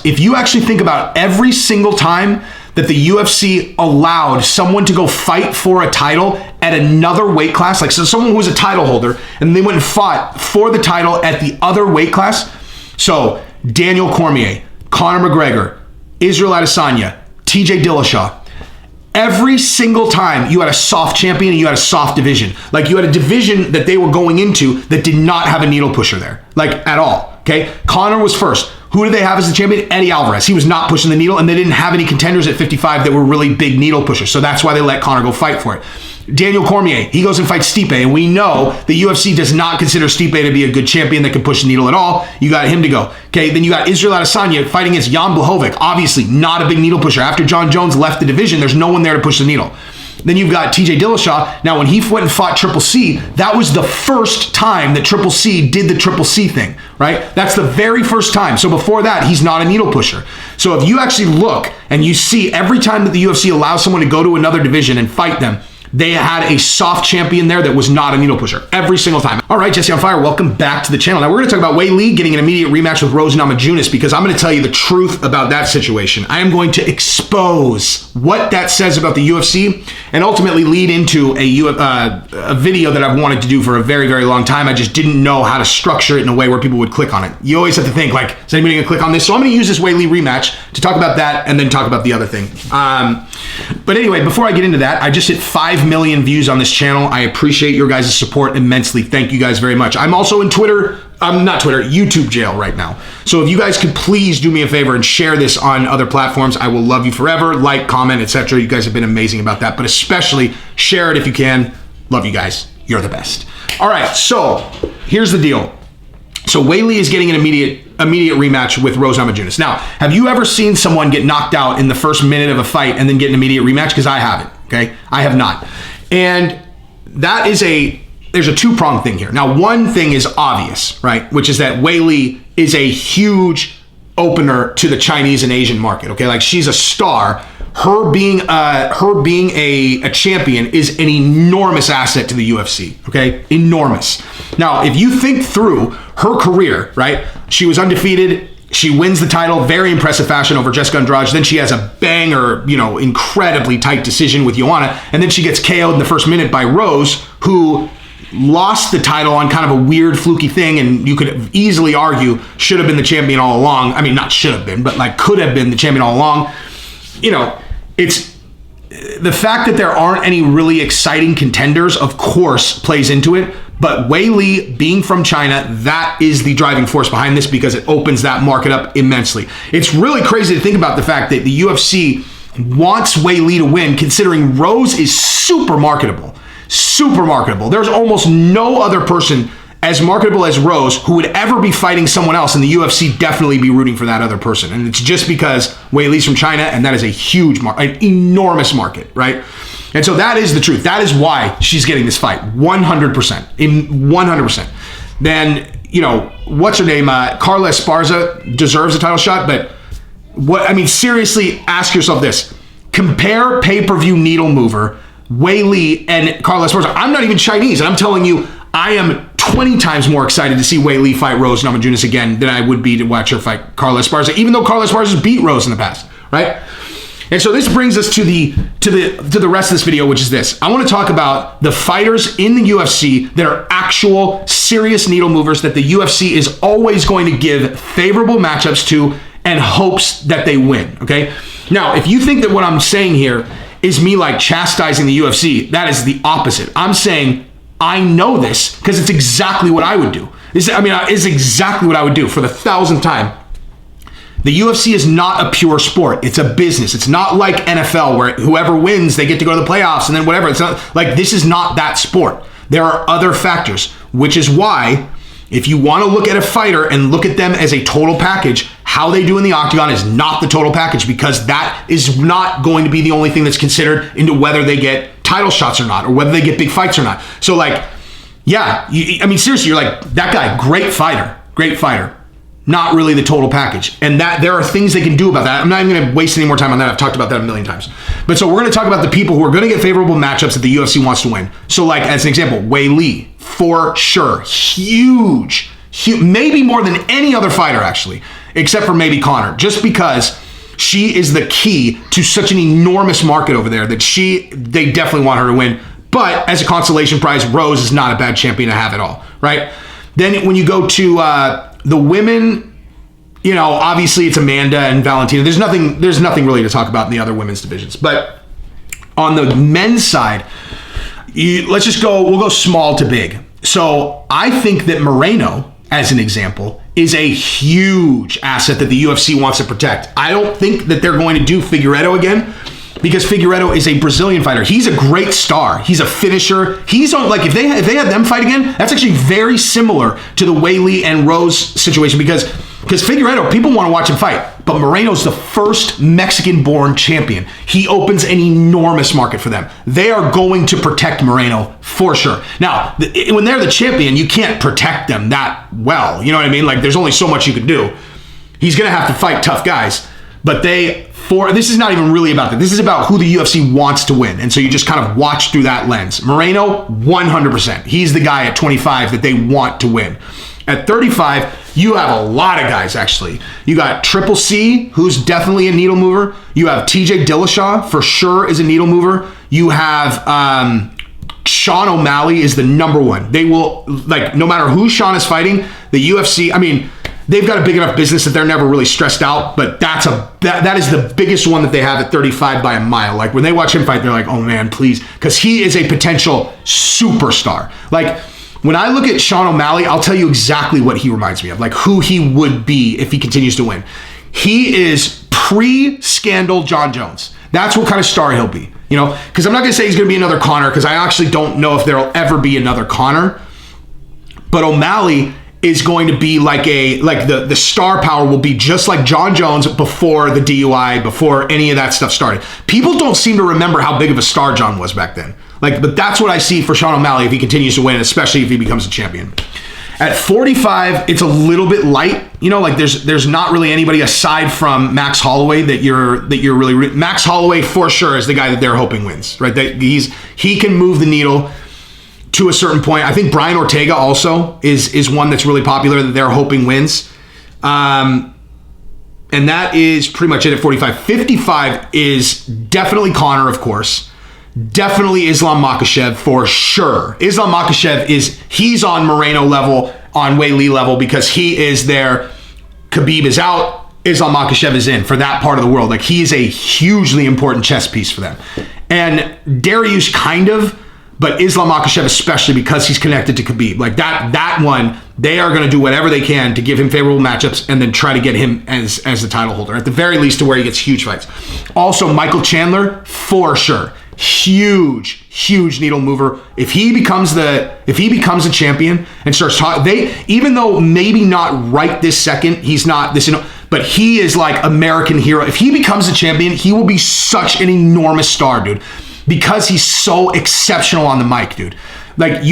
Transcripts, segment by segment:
if you actually think about every single time that the UFC allowed someone to go fight for a title at another weight class, like so someone who was a title holder, and they went and fought for the title at the other weight class. So Daniel Cormier, Conor McGregor, Israel Adesanya, TJ Dillashaw. Every single time you had a soft champion and you had a soft division. Like you had a division that they were going into that did not have a needle pusher there, like at all, okay? Conor was first. Who did they have as the champion? Eddie Alvarez. He was not pushing the needle, and they didn't have any contenders at 55 that were really big needle pushers. So that's why they let Conor go fight for it. Daniel Cormier, he goes and fights Stipe, and we know the UFC does not consider Stipe to be a good champion that can push the needle at all. You got him to go. Okay, then you got Israel Adesanya fighting against Jan Blachowicz. Obviously, not a big needle pusher. After John Jones left the division, there's no one there to push the needle. Then you've got TJ Dillashaw. Now, when he went and fought Triple C, that was the first time that Triple C did the Triple C thing, right? That's the very first time. So before that, he's not a needle pusher. So if you actually look and you see every time that the UFC allows someone to go to another division and fight them, they had a soft champion there that was not a needle pusher every single time. All right, Jesse on Fire, welcome back to the channel. Now we're going to talk about Weili getting an immediate rematch with Rose Namajunas because I'm going to tell you the truth about that situation. I am going to expose what that says about the UFC and ultimately lead into a video that I've wanted to do for a very, very long time. I just didn't know how to structure it in a way where people would click on it. You always have to think like, is anybody going to click on this? So I'm going to use this Weili rematch to talk about that and then talk about the other thing. But anyway, before I get into that, I just hit 5 million views on this channel. I appreciate your guys' support immensely. Thank you guys very much. I'm also in YouTube jail right now. So if you guys could please do me a favor and share this on other platforms, I will love you forever. Like, comment, etc. You guys have been amazing about that, but especially share it if you can. Love you guys. You're the best. All right, so here's the deal. So Weili is getting an immediate rematch with Rose Namajunas. Now, have you ever seen someone get knocked out in the first minute of a fight and then get an immediate rematch? Because I haven't, okay? I have not. And that is there's a two-pronged thing here. Now, one thing is obvious, right? Which is that Weili is a huge opener to the Chinese and Asian market, okay? Like she's a star. Her being a champion is an enormous asset to the UFC, okay? Enormous. Now, if you think through her career, right? She was undefeated. She wins the title, very impressive fashion over Jessica Andrade. Then she has a banger, incredibly tight decision with Joanna. And then she gets KO'd in the first minute by Rose, who lost the title on kind of a weird, fluky thing. And you could easily argue should have been the champion all along. I mean, not should have been, but like could have been the champion all along. It's the fact that there aren't any really exciting contenders, of course, plays into it. But Weili being from China, that is the driving force behind this because it opens that market up immensely. It's really crazy to think about the fact that the UFC wants Weili to win, considering Rose is super marketable. Super marketable. There's almost no other person as marketable as Rose who would ever be fighting someone else, and the UFC definitely be rooting for that other person. And it's just because Weili's from China, and that is a huge market, an enormous market, right? And so that is the truth. That is why she's getting this fight, 100%. 100%. Then, what's her name? Carla Esparza deserves a title shot, but seriously, ask yourself this. Compare pay-per-view needle mover, Weili and Carla Esparza. I'm not even Chinese, and I'm telling you, I am 20 times more excited to see Weili fight Rose Namajunas again than I would be to watch her fight Carla Esparza, even though Carla Esparza's beat Rose in the past, right? And so this brings us to the rest of this video, which is this. I want to talk about the fighters in the UFC that are actual serious needle movers that the UFC is always going to give favorable matchups to and hopes that they win, okay? Now, if you think that what I'm saying here is me like chastising the UFC, that is the opposite. I'm saying I know this because it's exactly what I would do. It's exactly what I would do for the 1,000th time. The UFC is not a pure sport. It's a business. It's not like NFL where whoever wins, they get to go to the playoffs and then whatever. It's not like this is not that sport. There are other factors, which is why if you want to look at a fighter and look at them as a total package, how they do in the octagon is not the total package because that is not going to be the only thing that's considered into whether they get title shots or not, or whether they get big fights or not. So seriously, you're like, that guy, great fighter. Not really the total package. And that there are things they can do about that. I'm not even going to waste any more time on that. I've talked about that a million times. But so we're going to talk about the people who are going to get favorable matchups that the UFC wants to win. So like, as an example, Weili, for sure. Huge, maybe more than any other fighter, actually. except for maybe Conor, just because she is the key to such an enormous market over there that they definitely want her to win. But as a consolation prize, Rose is not a bad champion to have at all, right? Then when you go to the women, obviously it's Amanda and Valentina. There's nothing really to talk about in the other women's divisions. But on the men's side, we'll go small to big. So I think that Moreno, as an example, is a huge asset that the UFC wants to protect. I don't think that they're going to do Figueiredo again, because Figueiredo is a Brazilian fighter. He's a great star. He's a finisher. He's on, like, if they had them fight again, that's actually very similar to the Weili and Rose situation, because Figueiredo, people want to watch him fight, but Moreno's the first Mexican-born champion. He opens an enormous market for them. They are going to protect Moreno for sure. Now, when they're the champion, you can't protect them that well. You know what I mean? Like, there's only so much you can do. He's going to have to fight tough guys, but this is not even really about that. This is about who the UFC wants to win. And so you just kind of watch through that lens. Moreno, 100%. He's the guy at 25 that they want to win. At 35, you have a lot of guys, actually. You got Triple C, who's definitely a needle mover. You have TJ Dillashaw, for sure, is a needle mover. You have Sean O'Malley is the number one. They will, like, no matter who Sean is fighting, the UFC, I mean, they've got a big enough business that they're never really stressed out, but that is the biggest one that they have at 35 by a mile. Like, when they watch him fight, they're like, oh man, please, because he is a potential superstar. Like, when I look at Sean O'Malley, I'll tell you exactly what he reminds me of, like who he would be if he continues to win. He is pre-scandal John Jones. That's what kind of star he'll be, because I'm not going to say he's going to be another Conor, because I actually don't know if there'll ever be another Conor, but O'Malley is going to be like the star power will be just like John Jones before the DUI, before any of that stuff started. People don't seem to remember how big of a star John was back then. But that's what I see for Sean O'Malley if he continues to win, especially if he becomes a champion. At 45, it's a little bit light. There's not really anybody aside from Max Holloway that you're really Max Holloway for sure is the guy that they're hoping wins, right? He can move the needle to a certain point. I think Brian Ortega also is one that's really popular that they're hoping wins. And that is pretty much it at 45. 55 is definitely Conor, of course. Definitely Islam Makhachev for sure. Islam Makhachev he's on Moreno level, on Weili level, because he is there. Khabib is out. Islam Makhachev is in for that part of the world. Like, he is a hugely important chess piece for them. And Dariush kind of, but Islam Makhachev especially, because he's connected to Khabib. Like, that one, they are going to do whatever they can to give him favorable matchups and then try to get him as the title holder, at the very least, to where he gets huge fights. Also, Michael Chandler, for sure. Huge needle mover. If he becomes a champion and starts talking, even though maybe not right this second, he's not this, but he is like American hero. If he becomes a champion, he will be such an enormous star, dude, because he's so exceptional on the mic, dude. Like,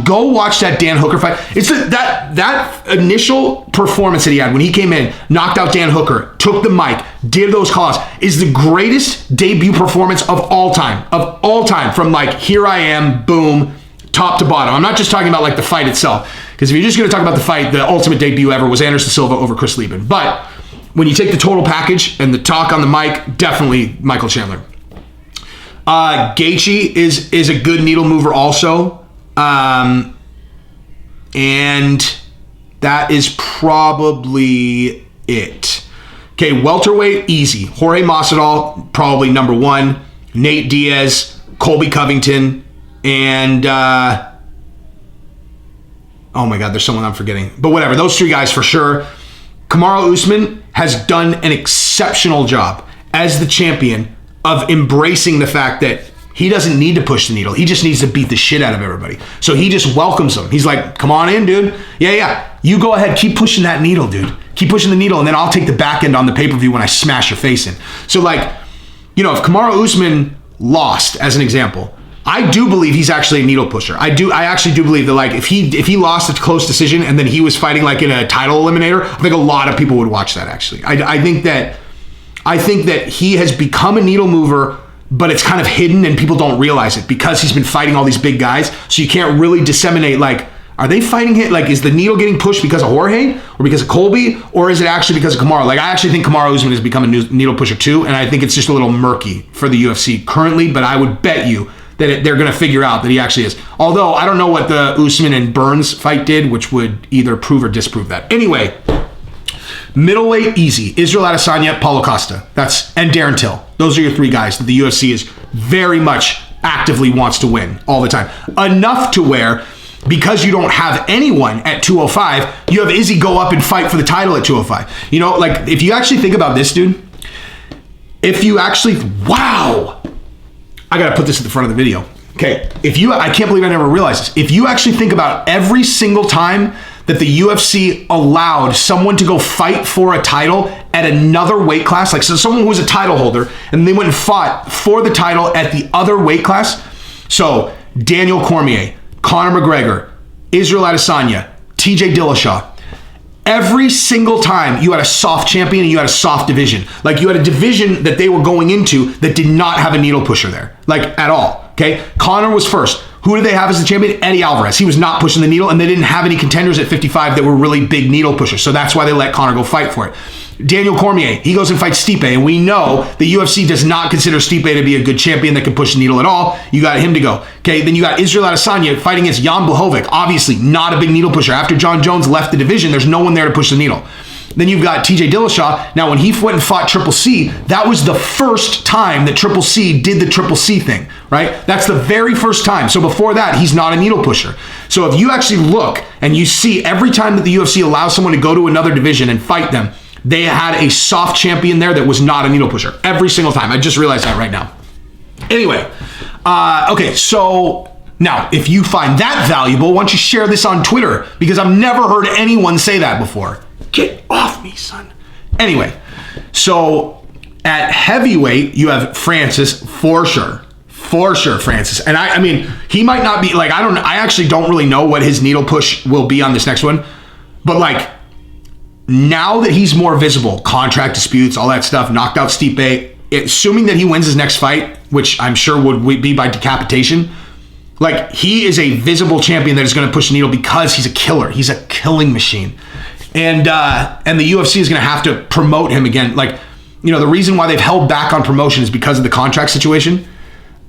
go watch that Dan Hooker fight. It's that initial performance that he had when he came in, knocked out Dan Hooker, took the mic, did those calls, is the greatest debut performance of all time, from like, here I am, boom, top to bottom. I'm not just talking about like the fight itself, because if you're just going to talk about the fight, the ultimate debut ever was Anderson Silva over Chris Lieben. But when you take the total package and the talk on the mic, definitely Michael Chandler. Gaethje is a good needle mover also. And that is probably it. Okay, welterweight, easy. Jorge Masvidal, probably number one. Nate Diaz, Colby Covington, and oh my God, there's someone I'm forgetting. But whatever, those three guys for sure. Kamaru Usman has done an exceptional job as the champion of embracing the fact that he doesn't need to push the needle. He just needs to beat the shit out of everybody. So he just welcomes them. He's like, come on in, dude. Yeah. You go ahead. Keep pushing that needle, dude. Keep pushing the needle, and then I'll take the back end on the pay-per-view when I smash your face in. So, like, if Kamaru Usman lost, as an example, I do believe he's actually a needle pusher. I actually do believe that, like, if he lost a close decision and then he was fighting like in a title eliminator, I think a lot of people would watch that, actually. I think that he has become a needle mover, but it's kind of hidden and people don't realize it because he's been fighting all these big guys. So you can't really disseminate, like, are they fighting it? Like, is the needle getting pushed because of Jorge or because of Colby, or is it actually because of Kamaru? Like, I actually think Kamaru Usman has become a needle pusher too, and I think it's just a little murky for the UFC currently, but I would bet you that they're going to figure out that he actually is. Although, I don't know what the Usman and Burns fight did, which would either prove or disprove that. Anyway, middleweight, easy. Israel Adesanya, Paulo Costa. And Darren Till. Those are your three guys that the UFC is very much actively wants to win all the time. Enough to where, because you don't have anyone at 205, you have Izzy go up and fight for the title at 205. You know, like, if you actually think about this, dude, wow, I got to put this at the front of the video. Okay, I can't believe I never realized this. If you actually think about every single time that the UFC allowed someone to go fight for a title at another weight class, like so someone who was a title holder, and they went and fought for the title at the other weight class. So Daniel Cormier, Conor McGregor, Israel Adesanya, TJ Dillashaw. Every single time you had a soft champion and you had a soft division. Like, you had a division that they were going into that did not have a needle pusher there, like, at all. Okay, Conor was first. Who did they have as the champion? Eddie Alvarez. He was not pushing the needle, and they didn't have any contenders at 55 that were really big needle pushers. So that's why they let Conor go fight for it. Daniel Cormier, he goes and fights Stipe, and we know the UFC does not consider Stipe to be a good champion that can push the needle at all. You got him to go. Okay, then you got Israel Adesanya fighting against Jan Blachowicz. Obviously, not a big needle pusher. After John Jones left the division, there's no one there to push the needle. Then you've got TJ Dillashaw. Now, when he went and fought Triple C, that was the first time that Triple C did the Triple C thing, right? That's the very first time. So before that, he's not a needle pusher. So if you actually look and you see every time that the UFC allows someone to go to another division and fight them, they had a soft champion there that was not a needle pusher. Every single time. I just realized that right now. Anyway, okay, so now, if you find that valuable, why don't you share this on Twitter? Because I've never heard anyone say that before. Get off me, son. Anyway, so at heavyweight, you have Francis for sure. For sure, Francis. And I mean, he might not be, like, I actually don't really know what his needle push will be on this next one. But, like, now that he's more visible, contract disputes, all that stuff, knocked out Stipe, assuming that he wins his next fight, which I'm sure would be by decapitation, like, he is a visible champion that is going to push the needle because he's a killer. He's a killing machine. And the UFC is going to have to promote him again. Like, you know, the reason why they've held back on promotion is because of the contract situation.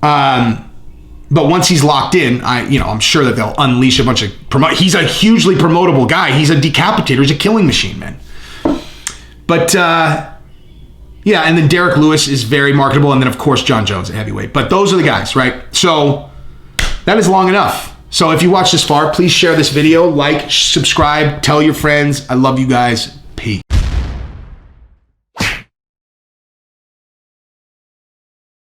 But once he's locked in, I'm sure that they'll unleash a bunch of He's a hugely promotable guy. He's a decapitator. He's a killing machine, man. But yeah, and then Derek Lewis is very marketable, and then of course John Jones at heavyweight. But those are the guys, right? So that is long enough. So if you watched this far, please share this video, like, subscribe, tell your friends. I love you guys.